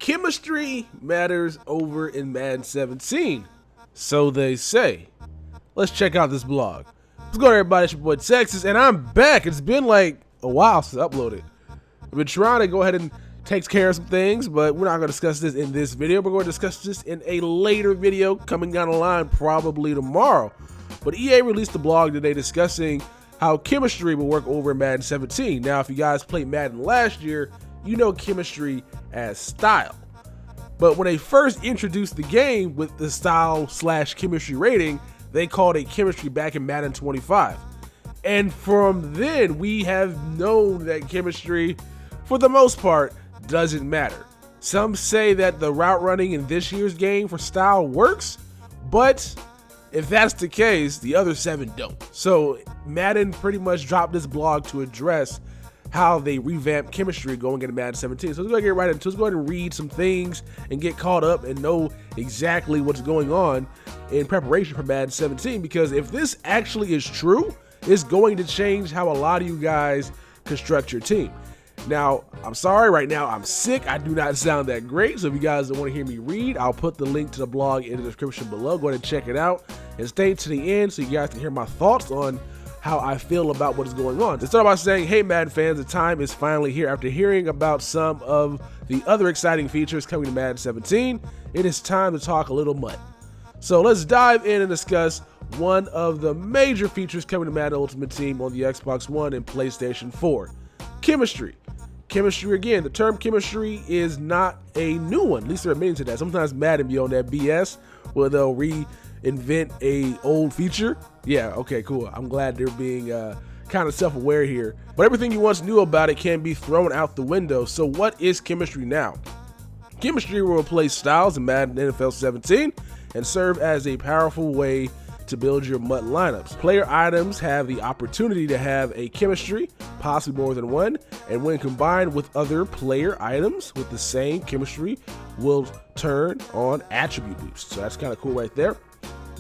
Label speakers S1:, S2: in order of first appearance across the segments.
S1: Chemistry matters over in Madden 17. So they say. Let's check out this blog. What's going on, everybody? It's your boy Texas, and I'm back. It's been like a while since I uploaded. I've been trying to go ahead and take care of some things, but we're not going to discuss this in this video. We're going to discuss this in a later video coming down the line, probably tomorrow. But EA released a blog today discussing how chemistry will work over in Madden 17. Now, if you guys played Madden last year, you know chemistry as style. But when they first introduced the game with the style/chemistry rating, they called it chemistry back in Madden 25. And from then, we have known that chemistry, for the most part, doesn't matter. Some say that the route running in this year's game for style works, but if that's the case, the other 7 don't. So Madden pretty much dropped this blog to address how they revamped chemistry going into Madden 17. So let's go get right into it. Let's go ahead and read some things and get caught up and know exactly what's going on in preparation for Madden 17. Because if this actually is true, it's going to change how a lot of you guys construct your team. Now, I'm sorry, right now I'm sick. I do not sound that great. So if you guys don't want to hear me read, I'll put the link to the blog in the description below. Go ahead and check it out and stay to the end so you guys can hear my thoughts on how I feel about what is going on. To start by saying, hey Madden fans, the time is finally here. After hearing about some of the other exciting features coming to Madden 17, it is time to talk a little MUT. So let's dive in and discuss one of the major features coming to Madden Ultimate Team on the Xbox One and PlayStation 4. Chemistry. Chemistry, again, the term chemistry is not a new one. At least they're admitting to that. Sometimes Madden be on that BS where they'll reinvent a old feature. Yeah, okay, cool. I'm glad they're being kind of self-aware here. But everything you once knew about it can be thrown out the window. So what is chemistry now? Chemistry will replace styles in Madden NFL 17 and serve as a powerful way to build your MUT lineups. Player items have the opportunity to have a chemistry, possibly more than one, and when combined with other player items with the same chemistry will turn on attribute boosts. So that's kind of cool right there.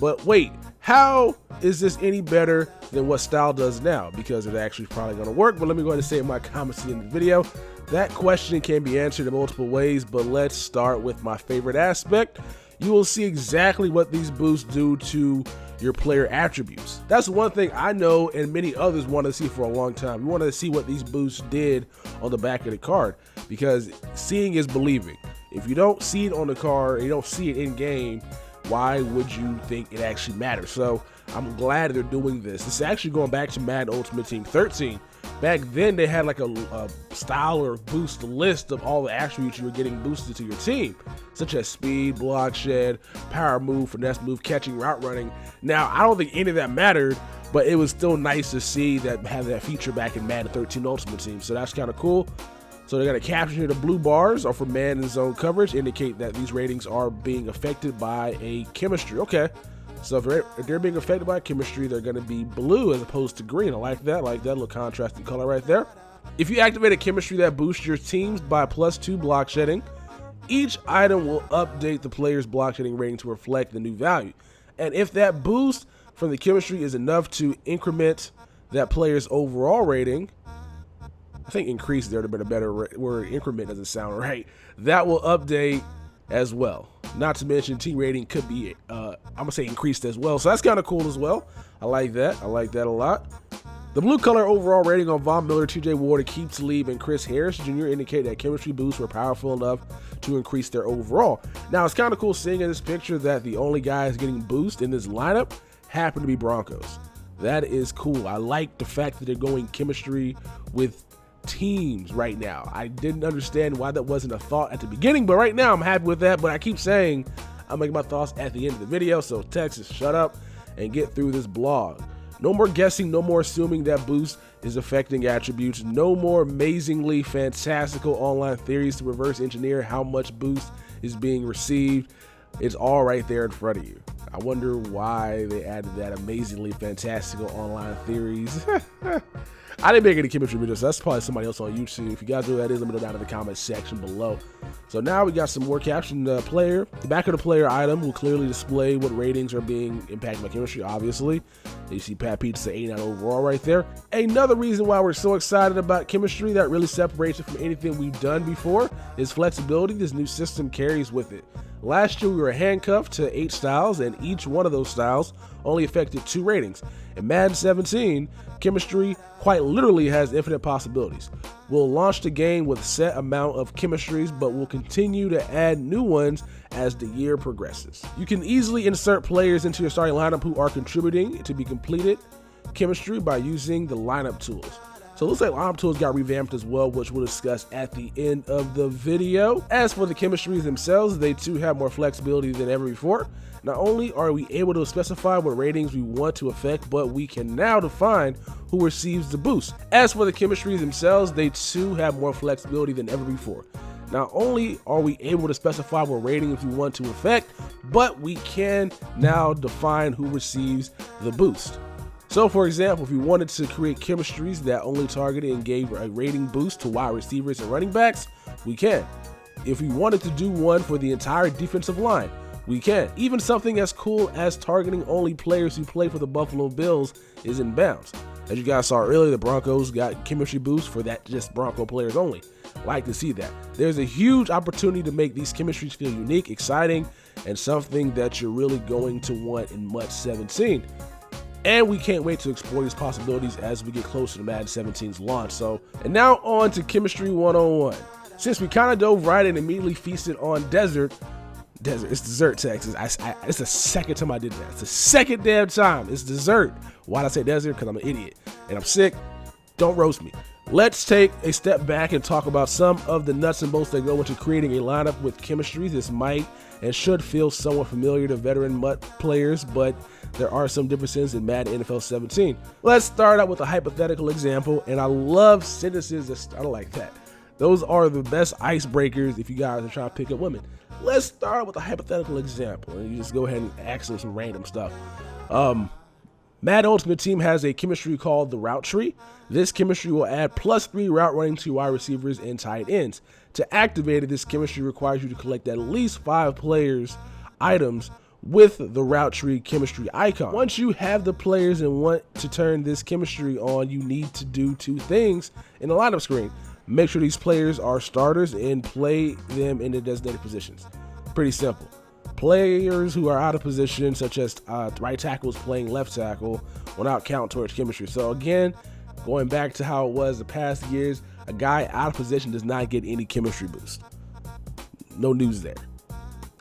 S1: But wait, how is this any better than what style does now? Because it's actually probably going to work, but let me go ahead and say in my comments in the video. That question can be answered in multiple ways, but let's start with my favorite aspect. You will see exactly what these boosts do to your player attributes. That's one thing I know and many others want to see for a long time. We want to see what these boosts did on the back of the card, because seeing is believing. If you don't see it on the card, you don't see it in game, why would you think it actually matters? So I'm glad they're doing this. This is actually going back to Madden Ultimate Team 13. Back then they had like a style or boost list of all the attributes you were getting boosted to your team, such as speed, block shed, power move, finesse move, catching, route running. Now I don't think any of that mattered, but it was still nice to see that have that feature back in Madden 13 Ultimate Team. So that's kind of cool. So they got a caption here. The blue bars are for man and zone coverage, indicate that these ratings are being affected by a chemistry. Okay. So if they're being affected by chemistry, they're going to be blue as opposed to green. I like that little contrasting color right there. If you activate a chemistry that boosts your teams by +2 block shedding, each item will update the player's block shedding rating to reflect the new value. And if that boost from the chemistry is enough to increment that player's overall rating, I think increase there would have been a better word. Increment doesn't sound right. That will update as well. Not to mention team rating could be, I'm gonna say increased as well. So that's kind of cool as well. I like that. I like that a lot. The blue color overall rating on Von Miller, TJ Ward, Keith Talib, and Chris Harris Jr. indicate that chemistry boosts were powerful enough to increase their overall. Now it's kind of cool seeing in this picture that the only guys getting boost in this lineup happen to be Broncos. That is cool. I like the fact that they're going chemistry with teams right now. I didn't understand why that wasn't a thought at the beginning, but right now I'm happy with that. But I keep saying I'll make my thoughts at the end of the video. So Texas, shut up and get through this blog. No more guessing, no more assuming that boost is affecting attributes, no more amazingly fantastical online theories to reverse engineer how much boost is being received. It's all right there in front of you. I wonder why they added that amazingly fantastical online theories. I didn't make any chemistry videos, so that's probably somebody else on YouTube. If you guys know who that is, let me know down in the comment section below. So now we got some more caption. Player. The back of the player item will clearly display what ratings are being impacted by chemistry, obviously. You see Pat Pizza 89 overall right there. Another reason why we're so excited about chemistry that really separates it from anything we've done before is flexibility this new system carries with it. Last year we were handcuffed to 8 styles, and each one of those styles only affected 2 ratings. In Madden 17, chemistry quite literally has infinite possibilities. We'll launch the game with a set amount of chemistries, but we'll continue to add new ones as the year progresses. You can easily insert players into your starting lineup who are contributing to be completed chemistry by using the lineup tools. So it looks like lineup tools got revamped as well, which we'll discuss at the end of the video. As for the chemistries themselves, they too have more flexibility than ever before. Not only are we able to specify what ratings we want to affect, but we can now define who receives the boost. As for the chemistries themselves, they too have more flexibility than ever before. Not only are we able to specify what ratings we want to affect, but we can now define who receives the boost. So for example, if we wanted to create chemistries that only targeted and gave a rating boost to wide receivers and running backs, we can. If we wanted to do one for the entire defensive line, we can. Even something as cool as targeting only players who play for the Buffalo Bills is in bounds. As you guys saw earlier, the Broncos got chemistry boost for that just Bronco players only. Like to see that. There's a huge opportunity to make these chemistries feel unique, exciting, and something that you're really going to want in MUT 17. And we can't wait to explore these possibilities as we get closer to Madden 17's launch. And now on to Chemistry 101. Since we kind of dove right and immediately feasted on Desert, it's Dessert, Texas. It's the second time I did that. It's the second damn time. It's Dessert. Why'd I say Desert? Because I'm an idiot and I'm sick. Don't roast me. Let's take a step back and talk about some of the nuts and bolts that go into creating a lineup with chemistry. This might and should feel somewhat familiar to veteran MUT players, but there are some differences in Madden NFL 17. Let's start out with a hypothetical example, and I love sentences that start like that. Those are the best icebreakers if you guys are trying to pick up women. Let's start with a hypothetical example, and you just go ahead and ask them some random stuff. Madden Ultimate Team has a chemistry called the Route Tree. This chemistry will add +3 route running to wide receivers and tight ends. To activate it, this chemistry requires you to collect at least 5 players' items with the Route Tree chemistry icon. Once you have the players and want to turn this chemistry on, you need to do 2 things in the lineup screen. Make sure these players are starters and play them in the designated positions. Pretty simple. Players who are out of position, such as right tackles playing left tackle, will not count towards chemistry. So again, going back to how it was the past years, a guy out of position does not get any chemistry boost. No news there.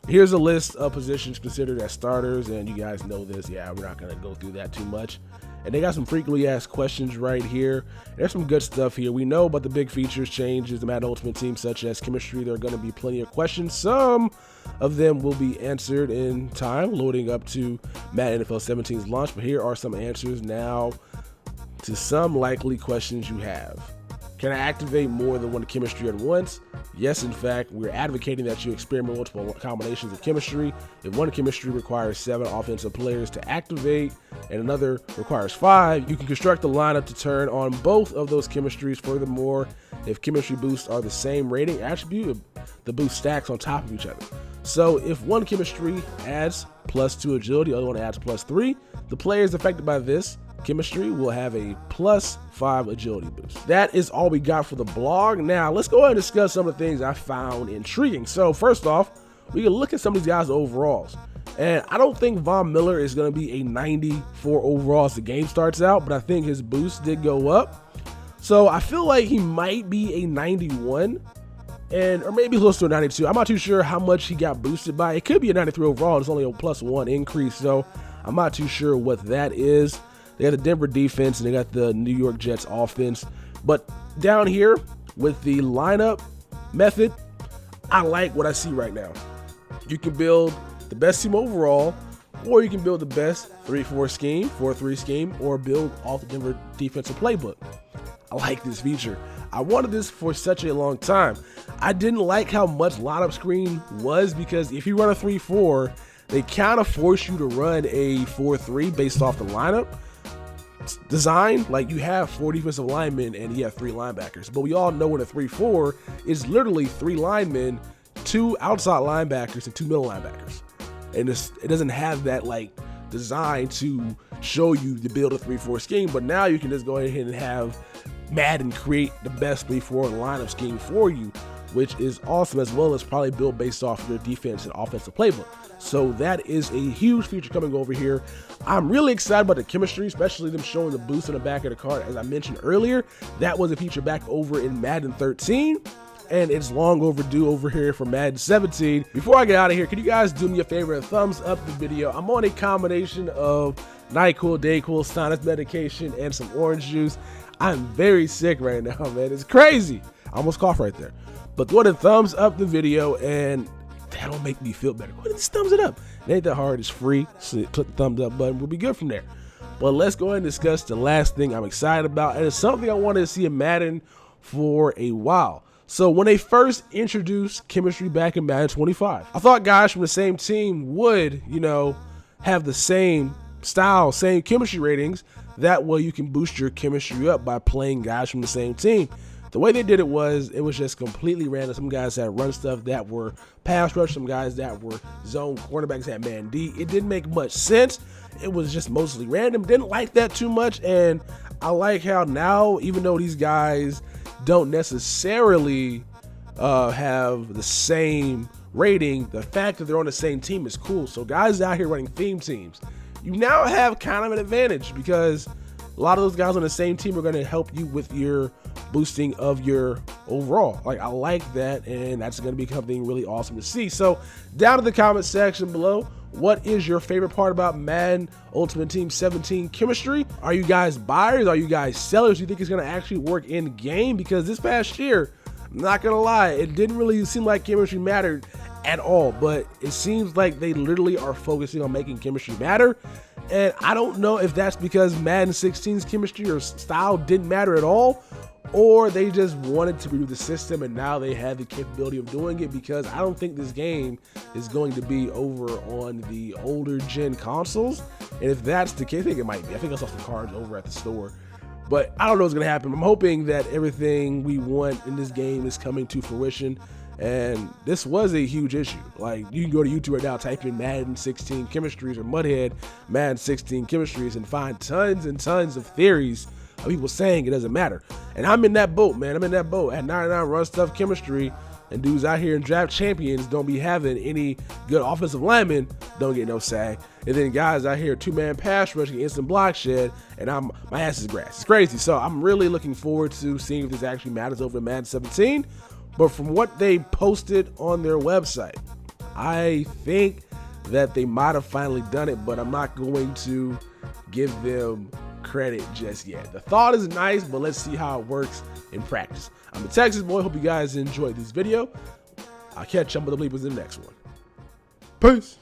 S1: Here's a list of positions considered as starters, and you guys know this. Yeah, we're not going to go through that too much. And they got some frequently asked questions right here. There's some good stuff here. We know about the big features changes the Madden Ultimate Team, such as chemistry. There are going to be plenty of questions. Some of them will be answered in time, loading up to Madden NFL 17's launch. But here are some answers now to some likely questions you have. Can I activate more than one chemistry at once? Yes, in fact, we're advocating that you experiment multiple combinations of chemistry. If one chemistry requires 7 offensive players to activate and another requires 5, you can construct the lineup to turn on both of those chemistries. Furthermore, if chemistry boosts are the same rating attribute, the boost stacks on top of each other. So if one chemistry adds +2 agility, the other one adds +3, the players affected by this chemistry will have a +5 agility boost. That is all we got for the blog. Now let's go ahead and discuss some of the things I found intriguing. So first off, we can look at some of these guys' overalls. And I don't think Von Miller is going to be a 94 overall as the game starts out, but I think his boost did go up. So I feel like he might be a 91 or maybe close to a 92. I'm not too sure how much he got boosted by. It could be a 93 overall. It's only a +1 increase, so I'm not too sure what that is. They got the Denver defense and they got the New York Jets offense. But down here with the lineup method, I like what I see right now. You can build the best team overall, or you can build the best 3-4 scheme, 4-3 scheme, or build off the Denver defensive playbook. I like this feature. I wanted this for such a long time. I didn't like how much lineup screen was, because if you run a 3-4, they kind of force you to run a 4-3 based off the lineup. design, like you have 4 defensive linemen and you have 3 linebackers. But we all know in a 3-4 is literally 3 linemen, 2 outside linebackers, and 2 middle linebackers. And it doesn't have that like design to show you to build a 3-4 scheme. But now you can just go ahead and have Madden create the best 3-4 lineup scheme for you, which is awesome, as well as probably build based off your defense and offensive playbook. So that is a huge feature coming over here. I'm really excited about the chemistry, especially them showing the boost in the back of the card. As I mentioned earlier, that was a feature back over in Madden 13, and it's long overdue over here for Madden 17. Before I get out of here, can you guys do me a favor and thumbs up the video? I'm on a combination of NyQuil, DayQuil, sinus medication, and some orange juice. I'm very sick right now, man. It's crazy. I almost coughed right there. But go ahead and thumbs up the video, and that'll make me feel better. Go ahead and just thumbs it up. It ain't that hard. It's free. So click the thumbs up button. We'll be good from there. But let's go ahead and discuss the last thing I'm excited about, and it's something I wanted to see in Madden for a while. So when they first introduced chemistry back in Madden 25, I thought guys from the same team would, have the same style, same chemistry ratings. That way you can boost your chemistry up by playing guys from the same team. The way they did it was just completely random. Some guys had run stuff that were pass rush, some guys that were zone cornerbacks had man D. It didn't make much sense. It was just mostly random. Didn't like that too much, and I like how now, even though these guys don't necessarily have the same rating, the fact that they're on the same team is cool. So guys out here running theme teams, you now have kind of an advantage because a lot of those guys on the same team are going to help you with your boosting of your overall. Like, I like that, and that's going to be something really awesome to see. So down in the comment section below, what is your favorite part about Madden Ultimate Team 17 chemistry? Are you guys buyers? Are you guys sellers? Do you think it's going to actually work in game? Because this past year, I'm not going to lie, it didn't really seem like chemistry mattered at all, but it seems like they literally are focusing on making chemistry matter. And I don't know if that's because Madden 16's chemistry or style didn't matter at all, or they just wanted to redo the system and now they have the capability of doing it, because I don't think this game is going to be over on the older gen consoles. And if that's the case, I think it might be. I think I saw some cards over at the store, but I don't know what's going to happen. I'm hoping that everything we want in this game is coming to fruition. And this was a huge issue. Like, you can go to YouTube right now, type in Madden 16 chemistries or Mudhead Madden 16 chemistries and find tons and tons of theories of people saying it doesn't matter. And I'm in that boat, man. I'm in that boat. At 99 run stuff chemistry, and dudes out here in draft champions don't be having any good offensive linemen, don't get no sack. And then guys out here 2-man pass rush, instant block shed, and my ass is grass. It's crazy. So I'm really looking forward to seeing if this actually matters over in Madden 17. But from what they posted on their website, I think that they might have finally done it, but I'm not going to give them credit just yet. The thought is nice, but let's see how it works in practice. I'm a Texas boy. Hope you guys enjoyed this video. I'll catch up with the bleepers in the next one. Peace.